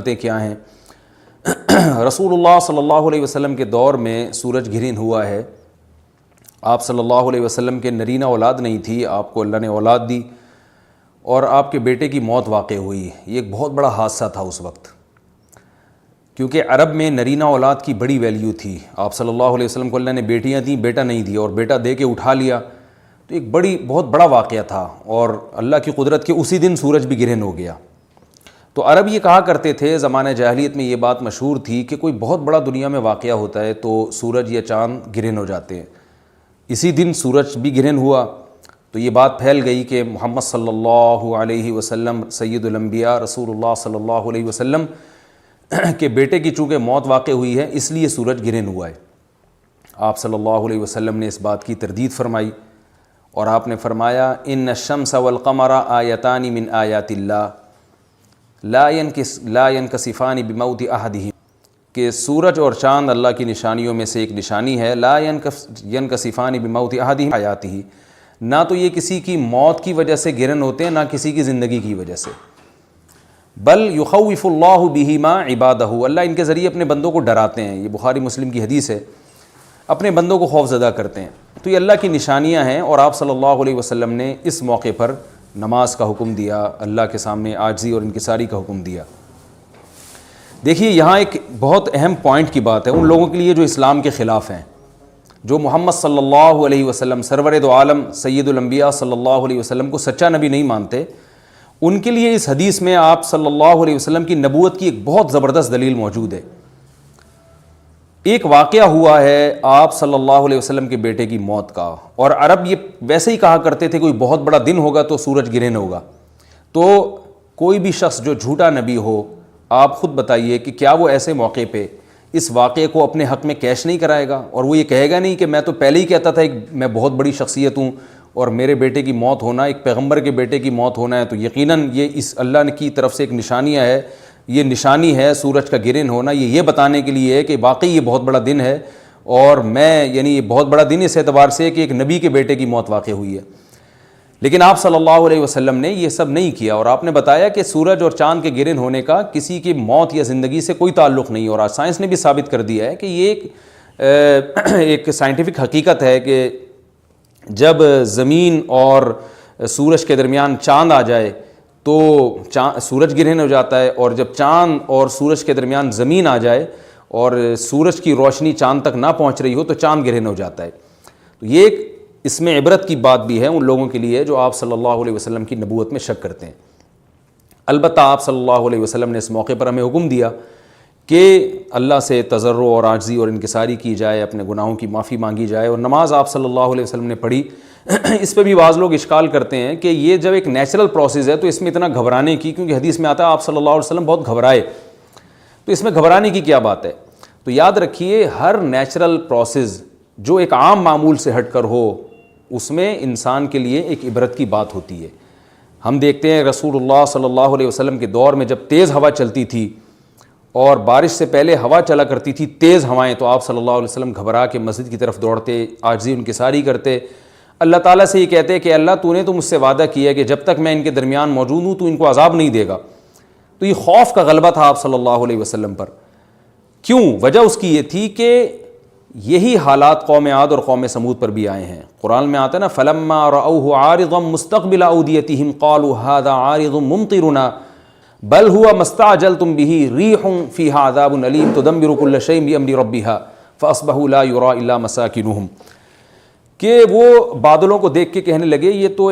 حکمتیں کیا ہیں۔ رسول اللہ صلی اللہ علیہ وسلم کے دور میں سورج گرہن ہوا ہے۔ آپ صلی اللہ علیہ وسلم کے نرینہ اولاد نہیں تھی، آپ کو اللہ نے اولاد دی اور آپ کے بیٹے کی موت واقع ہوئی۔ یہ ایک بہت بڑا حادثہ تھا اس وقت، کیونکہ عرب میں نرینہ اولاد کی بڑی ویلیو تھی۔ آپ صلی اللہ علیہ وسلم کو اللہ نے بیٹیاں دیں، بیٹا نہیں دیا، اور بیٹا دے کے اٹھا لیا، تو ایک بہت بڑا واقعہ تھا، اور اللہ کی قدرت کے اسی دن سورج بھی گرہن ہو گیا۔ تو عرب یہ کہا کرتے تھے، زمانہ جاہلیت میں یہ بات مشہور تھی کہ کوئی بہت بڑا دنیا میں واقعہ ہوتا ہے تو سورج یا چاند گرہن ہو جاتے ہیں۔ اسی دن سورج بھی گرہن ہوا تو یہ بات پھیل گئی کہ محمد صلی اللہ علیہ وسلم سید الانبیاء رسول اللہ صلی اللہ علیہ وسلم کے بیٹے کی چونکہ موت واقع ہوئی ہے اس لیے سورج گرہن ہوا ہے۔ آپ صلی اللہ علیہ وسلم نے اس بات کی تردید فرمائی اور آپ نے فرمایا ان الشمس والقمر آیتان من آیات اللہ لا ينکسفان بموت احدہما، کہ سورج اور چاند اللہ کی نشانیوں میں سے ایک نشانی ہے، لا ينکسفان بموت احدہما آیاتہ، نہ تو یہ کسی کی موت کی وجہ سے گرہن ہوتے ہیں نہ کسی کی زندگی کی وجہ سے، بل یخوف اللہ بہما عبادہ، اللہ ان کے ذریعے اپنے بندوں کو ڈراتے ہیں۔ یہ بخاری مسلم کی حدیث ہے، اپنے بندوں کو خوف زدہ کرتے ہیں۔ تو یہ اللہ کی نشانیاں ہیں، اور آپ صلی اللہ علیہ وسلم نے اس موقع پر نماز کا حکم دیا، اللہ کے سامنے عاجزی اور انکساری کا حکم دیا۔ دیکھیے یہاں ایک بہت اہم پوائنٹ کی بات ہے ان لوگوں کے لیے جو اسلام کے خلاف ہیں، جو محمد صلی اللہ علیہ وسلم سرور دو عالم سید الانبیاء صلی اللہ علیہ وسلم کو سچا نبی نہیں مانتے، ان کے لیے اس حدیث میں آپ صلی اللہ علیہ وسلم کی نبوت کی ایک بہت زبردست دلیل موجود ہے۔ ایک واقعہ ہوا ہے آپ صلی اللہ علیہ وسلم کے بیٹے کی موت کا، اور عرب یہ ویسے ہی کہا کرتے تھے کوئی بہت بڑا دن ہوگا تو سورج گرہن ہوگا۔ تو کوئی بھی شخص جو جھوٹا نبی ہو، آپ خود بتائیے کہ کیا وہ ایسے موقع پہ اس واقعے کو اپنے حق میں کیش نہیں کرائے گا، اور وہ یہ کہے گا نہیں کہ میں تو پہلے ہی کہتا تھا میں بہت بڑی شخصیت ہوں اور میرے بیٹے کی موت ہونا، ایک پیغمبر کے بیٹے کی موت ہونا ہے تو یقیناً یہ اس اللہ کی طرف سے ایک نشانیاں ہے، یہ نشانی ہے سورج کا گرہن ہونا، یہ بتانے کے لیے ہے کہ واقعی یہ بہت بڑا دن ہے، اور یعنی یہ بہت بڑا دن اس اعتبار سے کہ ایک نبی کے بیٹے کی موت واقع ہوئی ہے۔ لیکن آپ صلی اللہ علیہ وسلم نے یہ سب نہیں کیا، اور آپ نے بتایا کہ سورج اور چاند کے گرہن ہونے کا کسی کی موت یا زندگی سے کوئی تعلق نہیں، اور آج سائنس نے بھی ثابت کر دیا ہے کہ یہ ایک سائنٹیفک حقیقت ہے کہ جب زمین اور سورج کے درمیان چاند آ جائے تو سورج گرہن ہو جاتا ہے، اور جب چاند اور سورج کے درمیان زمین آ جائے اور سورج کی روشنی چاند تک نہ پہنچ رہی ہو تو چاند گرہن ہو جاتا ہے۔ تو یہ ایک اس میں عبرت کی بات بھی ہے ان لوگوں کے لیے جو آپ صلی اللہ علیہ وسلم کی نبوت میں شک کرتے ہیں۔ البتہ آپ صلی اللہ علیہ وسلم نے اس موقع پر ہمیں حکم دیا کہ اللہ سے تضرع اور عاجزی اور انکساری کی جائے، اپنے گناہوں کی معافی مانگی جائے، اور نماز آپ صلی اللہ علیہ وسلم نے پڑھی۔ اس پہ بھی بعض لوگ اشکال کرتے ہیں کہ یہ جب ایک نیچرل پروسیس ہے تو اس میں اتنا گھبرانے کی، کیونکہ حدیث میں آتا ہے آپ صلی اللہ علیہ وسلم بہت گھبرائے، تو اس میں گھبرانے کی کیا بات ہے؟ تو یاد رکھیے ہر نیچرل پروسیس جو ایک عام معمول سے ہٹ کر ہو اس میں انسان کے لیے ایک عبرت کی بات ہوتی ہے۔ ہم دیکھتے ہیں رسول اللہ صلی اللہ علیہ وسلم کے دور میں جب تیز ہوا چلتی تھی اور بارش سے پہلے ہوا چلا کرتی تھی تیز ہوائیں، تو آپ صلی اللہ علیہ وسلم گھبرا کے مسجد کی طرف دوڑتے، عاجزی انکساری کرتے، اللہ تعالیٰ سے یہ کہتے کہ اللہ تو نے تو مجھ سے وعدہ کیا کہ جب تک میں ان کے درمیان موجود ہوں تو ان کو عذاب نہیں دے گا۔ تو یہ خوف کا غلبہ تھا آپ صلی اللہ علیہ وسلم پر۔ کیوں؟ وجہ اس کی یہ تھی کہ یہی حالات قوم عاد اور قوم سمود پر بھی آئے ہیں۔ قرآن میں آتا ہے نا فَلَمَّا رَأَوْهُ عَارِضًا مُسْتَقْبِلَ أَوْدِيَتِهِمْ قَالُوا هَذَا عَارِضٌ مُمْطِرُنَا بَلْ هُوَ مَا اسْتَعْجَلْتُمْ بِهِ رِيحٌ فِيهَا عَذَابٌ أَلِيمٌ تُدَمِّرُ كُلَّ شَيْءٍ بِأَمْرِ رَبِّهَا فَأَصْبَحُوا لَا يُرَىٰ إِلَّا مَسَاكِنُهُمْ، کہ وہ بادلوں کو دیکھ کے کہنے لگے یہ تو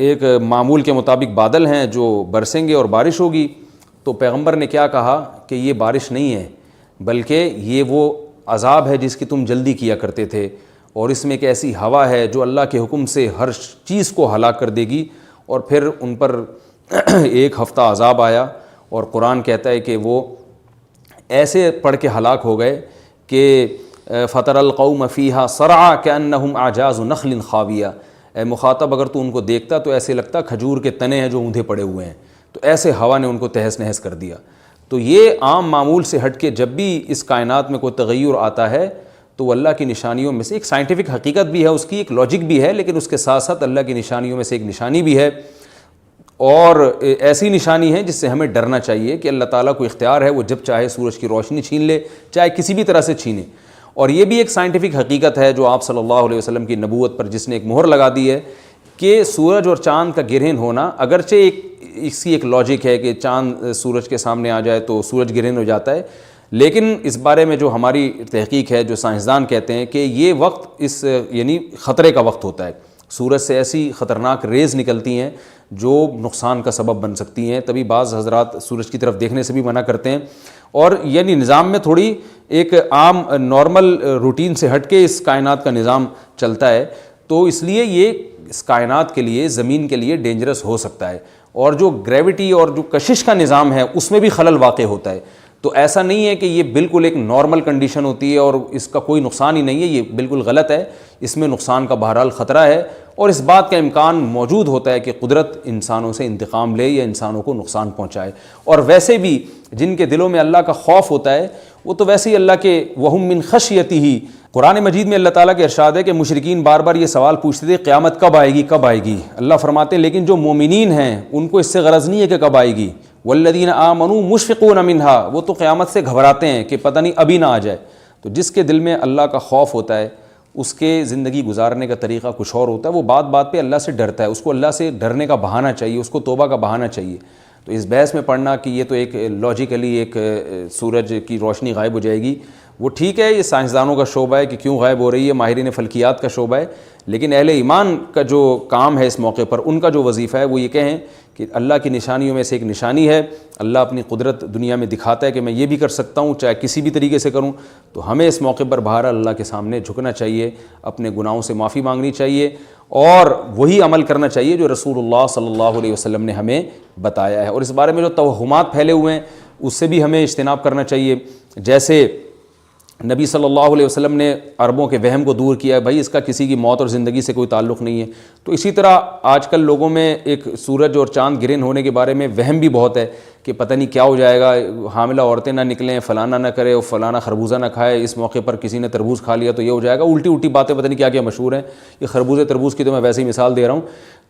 ایک معمول کے مطابق بادل ہیں جو برسیں گے اور بارش ہوگی۔ تو پیغمبر نے کیا کہا کہ یہ بارش نہیں ہے بلکہ یہ وہ عذاب ہے جس کی تم جلدی کیا کرتے تھے، اور اس میں ایک ایسی ہوا ہے جو اللہ کے حکم سے ہر چیز کو ہلاک کر دے گی۔ اور پھر ان پر ایک ہفتہ عذاب آیا، اور قرآن کہتا ہے کہ وہ ایسے پڑھ کے ہلاک ہو گئے کہ فَتَرَ الْقَوْمَ فِيهَا صَرْعَىٰ كَأَنَّهُمْ أَعْجَازُ نَخْلٍ خَاوِيَةٍ، اے مخاطب اگر تو ان کو دیکھتا تو ایسے لگتا کھجور کے تنے ہیں جو اوندھے پڑے ہوئے ہیں، تو ایسے ہوا نے ان کو تہس نہس کر دیا۔ تو یہ عام معمول سے ہٹ کے جب بھی اس کائنات میں کوئی تغیر آتا ہے تو وہ اللہ کی نشانیوں میں سے ایک سائنٹیفک حقیقت بھی ہے، اس کی ایک لاجک بھی ہے، لیکن اس کے ساتھ ساتھ اللہ کی نشانیوں میں سے ایک نشانی بھی ہے۔ اور ایسی نشانی ہے جس سے ہمیں ڈرنا چاہیے کہ اللہ تعالیٰ کو اختیار ہے، وہ جب چاہے سورج کی روشنی چھین لے، چاہے کسی بھی طرح سے چھینے. اور یہ بھی ایک سائنٹیفک حقیقت ہے جو آپ صلی اللہ علیہ وسلم کی نبوت پر جس نے ایک مہر لگا دی ہے کہ سورج اور چاند کا گرہن ہونا، اگرچہ اس کی ایک لاجک ہے کہ چاند سورج کے سامنے آ جائے تو سورج گرہن ہو جاتا ہے، لیکن اس بارے میں جو ہماری تحقیق ہے، جو سائنسدان کہتے ہیں کہ یہ وقت یعنی خطرے کا وقت ہوتا ہے. سورج سے ایسی خطرناک ریز نکلتی ہیں جو نقصان کا سبب بن سکتی ہیں. تبھی بعض حضرات سورج کی طرف دیکھنے سے بھی منع کرتے ہیں. اور یعنی نظام میں تھوڑی ایک عام نارمل روٹین سے ہٹ کے اس کائنات کا نظام چلتا ہے، تو اس لیے یہ اس کائنات کے لیے، زمین کے لیے ڈینجرس ہو سکتا ہے. اور جو گریوٹی اور جو کشش کا نظام ہے اس میں بھی خلل واقع ہوتا ہے. تو ایسا نہیں ہے کہ یہ بالکل ایک نارمل کنڈیشن ہوتی ہے اور اس کا کوئی نقصان ہی نہیں ہے، یہ بالکل غلط ہے. اس میں نقصان کا بہرحال خطرہ ہے، اور اس بات کا امکان موجود ہوتا ہے کہ قدرت انسانوں سے انتقام لے یا انسانوں کو نقصان پہنچائے. اور ویسے بھی جن کے دلوں میں اللہ کا خوف ہوتا ہے وہ تو ویسے ہی اللہ کے وہم من خشیتہ، قرآن مجید میں اللہ تعالیٰ کے ارشاد ہے کہ مشرکین بار بار یہ سوال پوچھتے تھے قیامت کب آئے گی کب آئے گی. اللہ فرماتے ہیں لیکن جو مومنین ہیں ان کو اس سے غرض نہیں ہے کہ کب آئے گی. والذین آمنوا مشفقون منہا، وہ تو قیامت سے گھبراتے ہیں کہ پتہ نہیں ابھی نہ آ جائے. تو جس کے دل میں اللہ کا خوف ہوتا ہے اس کے زندگی گزارنے کا طریقہ کچھ اور ہوتا ہے، وہ بات بات پہ اللہ سے ڈرتا ہے. اس کو اللہ سے ڈرنے کا بہانہ چاہیے، اس کو توبہ کا بہانہ چاہیے. تو اس بحث میں پڑھنا کہ یہ تو ایک لاجیکلی ایک سورج کی روشنی غائب ہو جائے گی، وہ ٹھیک ہے، یہ سائنسدانوں کا شعبہ ہے کہ کیوں غائب ہو رہی ہے، ماہرین فلکیات کا شعبہ ہے. لیکن اہل ایمان کا جو کام ہے اس موقع پر، ان کا جو وظیفہ ہے وہ یہ کہیں کہ اللہ کی نشانیوں میں سے ایک نشانی ہے، اللہ اپنی قدرت دنیا میں دکھاتا ہے کہ میں یہ بھی کر سکتا ہوں چاہے کسی بھی طریقے سے کروں. تو ہمیں اس موقع پر بہرحال اللہ کے سامنے جھکنا چاہیے، اپنے گناہوں سے معافی مانگنی چاہیے، اور وہی عمل کرنا چاہیے جو رسول اللہ صلی اللہ علیہ وسلم نے ہمیں بتایا ہے. اور اس بارے میں جو توہمات پھیلے ہوئے ہیں اس سے بھی ہمیں اجتناب کرنا چاہیے. جیسے نبی صلی اللہ علیہ وسلم نے عربوں کے وہم کو دور کیا ہے، بھائی اس کا کسی کی موت اور زندگی سے کوئی تعلق نہیں ہے. تو اسی طرح آج کل لوگوں میں ایک سورج اور چاند گرہن ہونے کے بارے میں وہم بھی بہت ہے کہ پتہ نہیں کیا ہو جائے گا، حاملہ عورتیں نہ نکلیں، فلانا نہ کرے، اور فلانا خربوزہ نہ کھائے، اس موقع پر کسی نے تربوز کھا لیا تو یہ ہو جائے گا. الٹی باتیں پتہ نہیں کیا کیا مشہور ہیں. یہ خربوزے تربوز کی تو میں ویسے ہی مثال دے رہا ہوں.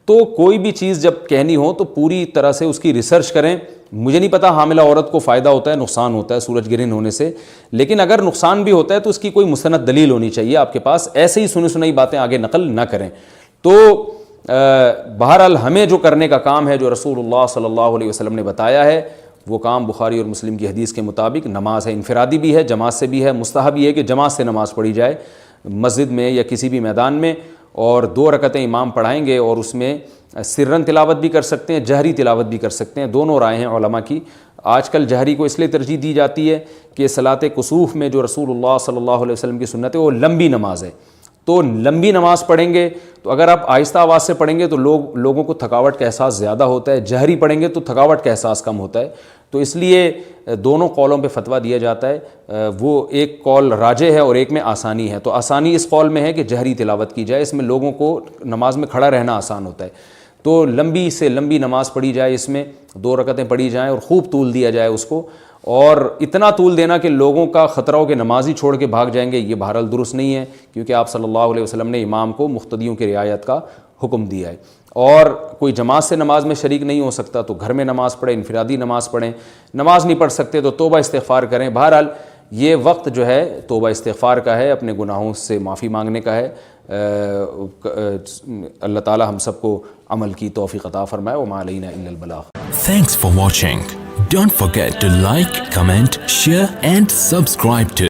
تو کوئی بھی چیز جب کہنی ہو تو پوری طرح سے اس کی ریسرچ کریں. مجھے نہیں پتا حاملہ عورت کو فائدہ ہوتا ہے نقصان ہوتا ہے سورج گرہن ہونے سے، لیکن اگر نقصان بھی ہوتا ہے تو اس کی کوئی مستند دلیل ہونی چاہیے آپ کے پاس. ایسے ہی سنی باتیں آگے نقل نہ کریں. تو بہرحال ہمیں جو کرنے کا کام ہے، جو رسول اللہ صلی اللہ علیہ وسلم نے بتایا ہے، وہ کام بخاری اور مسلم کی حدیث کے مطابق نماز ہے. انفرادی بھی ہے، جماعت سے بھی ہے. مستحب یہ ہے کہ جماعت سے نماز پڑھی جائے مسجد میں یا کسی بھی میدان میں، اور 2 رکعتیں امام پڑھائیں گے اور اس میں سرن تلاوت بھی کر سکتے ہیں، جہری تلاوت بھی کر سکتے ہیں. دونوں رائے ہیں علماء کی. آج کل جہری کو اس لیے ترجیح دی جاتی ہے کہ صلاۃ کسوف میں جو رسول اللہ صلی اللہ علیہ وسلم کی سنت ہے وہ لمبی نماز ہے. تو لمبی نماز پڑھیں گے تو اگر آپ آہستہ آواز سے پڑھیں گے تو لوگوں کو تھکاوٹ کا احساس زیادہ ہوتا ہے، جہری پڑھیں گے تو تھکاوٹ کا احساس کم ہوتا ہے. تو اس لیے دونوں قولوں پہ فتویٰ دیا جاتا ہے. وہ ایک قول راجح ہے اور ایک میں آسانی ہے. تو آسانی اس قول میں ہے کہ جہری تلاوت کی جائے، اس میں لوگوں کو نماز میں کھڑا رہنا آسان ہوتا ہے. تو لمبی سے لمبی نماز پڑھی جائے، اس میں 2 رکعتیں پڑھی جائیں اور خوب طول دیا جائے اس کو. اور اتنا طول دینا کہ لوگوں کا خطرہ ہو کہ نماز ہی چھوڑ کے بھاگ جائیں گے، یہ بہرحال درست نہیں ہے، کیونکہ آپ صلی اللہ علیہ وسلم نے امام کو مقتدیوں کی رعایت کا حکم دیا ہے. اور کوئی جماعت سے نماز میں شریک نہیں ہو سکتا تو گھر میں نماز پڑھیں، انفرادی نماز پڑھیں. نماز نہیں پڑھ سکتے تو توبہ استغفار کریں. بہرحال یہ وقت جو ہے توبہ استغفار کا ہے، اپنے گناہوں سے معافی مانگنے کا ہے. اللہ تعالی ہم سب کو عمل کی توفیق عطا فرمائے. وما علینا الا البلاغ. Thanks for watching. Don't forget to like, comment, share and subscribe to